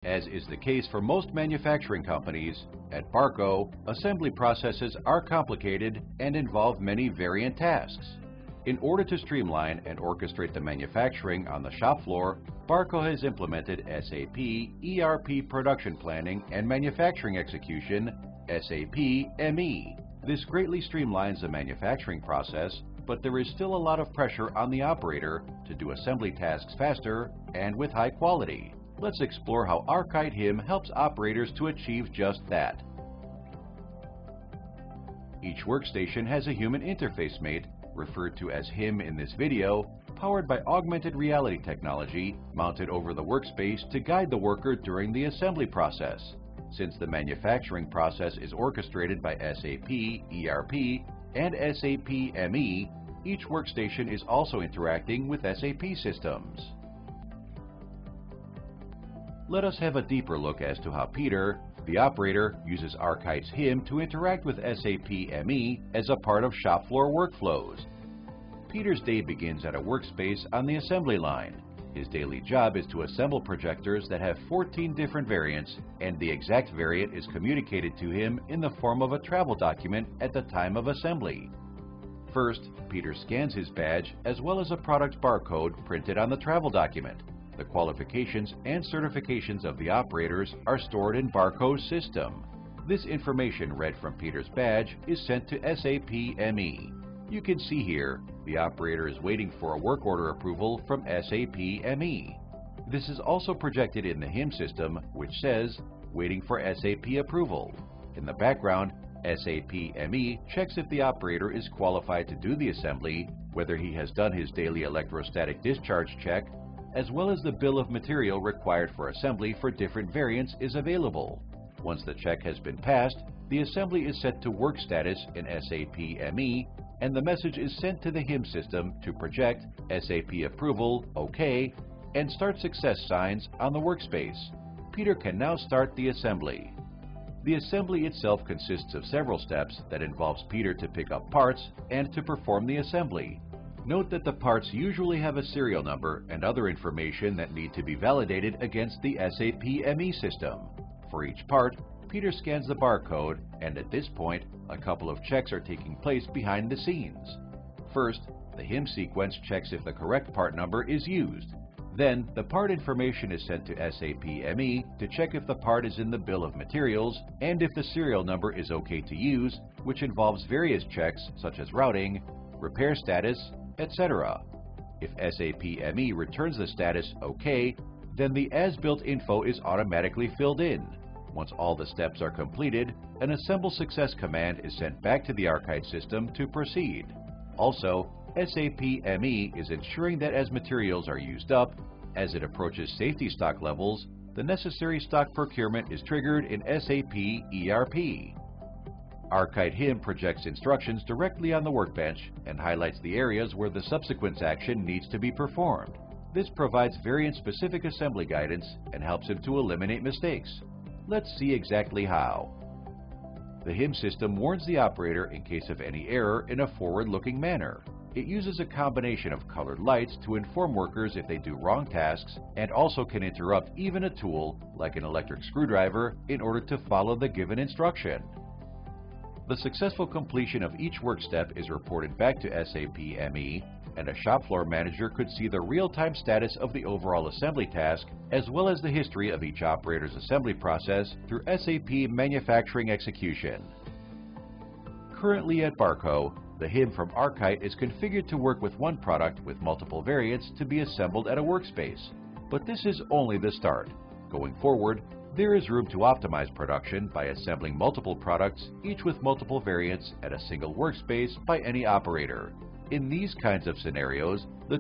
As is the case for most manufacturing companies, at Barco, assembly processes are complicated and involve many variant tasks. In order to streamline and orchestrate the manufacturing on the shop floor, Barco has implemented SAP ERP Production Planning and Manufacturing Execution, SAP ME. This greatly streamlines the manufacturing process, but there is still a lot of pressure on the operator to do assembly tasks faster and with high quality. Let's explore how Archite HIM helps operators to achieve just that. Each workstation has a human interface mate, referred to as HIM in this video, powered by augmented reality technology mounted over the workspace to guide the worker during the assembly process. Since the manufacturing process is orchestrated by SAP ERP and SAP ME, each workstation is also interacting with SAP systems. Let us have a deeper look as to how Peter, the operator, uses Archite's HIM to interact with SAP ME as a part of shop floor workflows. Peter's day begins at a workspace on the assembly line. His daily job is to assemble projectors that have 14 different variants, and the exact variant is communicated to him in the form of a travel document at the time of assembly. First, Peter scans his badge as well as a product barcode printed on the travel document. The qualifications and certifications of the operators are stored in Barco's system. This information read from Peter's badge is sent to SAP ME. You can see here, the operator is waiting for a work order approval from SAP ME. This is also projected in the HIM system, which says, waiting for SAP approval. In the background, SAP ME checks if the operator is qualified to do the assembly, whether he has done his daily electrostatic discharge check, as well as the bill of material required for assembly for different variants is available. Once the check has been passed, the assembly is set to work status in SAP ME, and the message is sent to the HIM system to project SAP approval, OK, and start success signs on the workspace. Peter can now start the assembly. The assembly itself consists of several steps that involves Peter to pick up parts and to perform the assembly. Note that the parts usually have a serial number and other information that need to be validated against the SAP ME system. For each part, Peter scans the barcode, and at this point, a couple of checks are taking place behind the scenes. First, the HIM sequence checks if the correct part number is used. Then, the part information is sent to SAP ME to check if the part is in the bill of materials and if the serial number is OK to use, which involves various checks such as routing, repair status, etc. If SAP ME returns the status OK, then the as-built info is automatically filled in. Once all the steps are completed, an Assemble Success command is sent back to the Archite system to proceed. Also, SAP ME is ensuring that as materials are used up, as it approaches safety stock levels, the necessary stock procurement is triggered in SAP ERP. Archite HIM projects instructions directly on the workbench and highlights the areas where the subsequent action needs to be performed. This provides variant-specific assembly guidance and helps him to eliminate mistakes. Let's see exactly how. The HIM system warns the operator in case of any error in a forward-looking manner. It uses a combination of colored lights to inform workers if they do wrong tasks, and also can interrupt even a tool, like an electric screwdriver, in order to follow the given instruction. The successful completion of each work step is reported back to SAP ME, and a shop floor manager could see the real-time status of the overall assembly task, as well as the history of each operator's assembly process through SAP Manufacturing Execution. Currently at Barco, the HIM from Archite is configured to work with one product with multiple variants to be assembled at a workspace. But this is only the start. Going forward, there is room to optimize production by assembling multiple products, each with multiple variants, at a single workspace by any operator. In these kinds of scenarios, the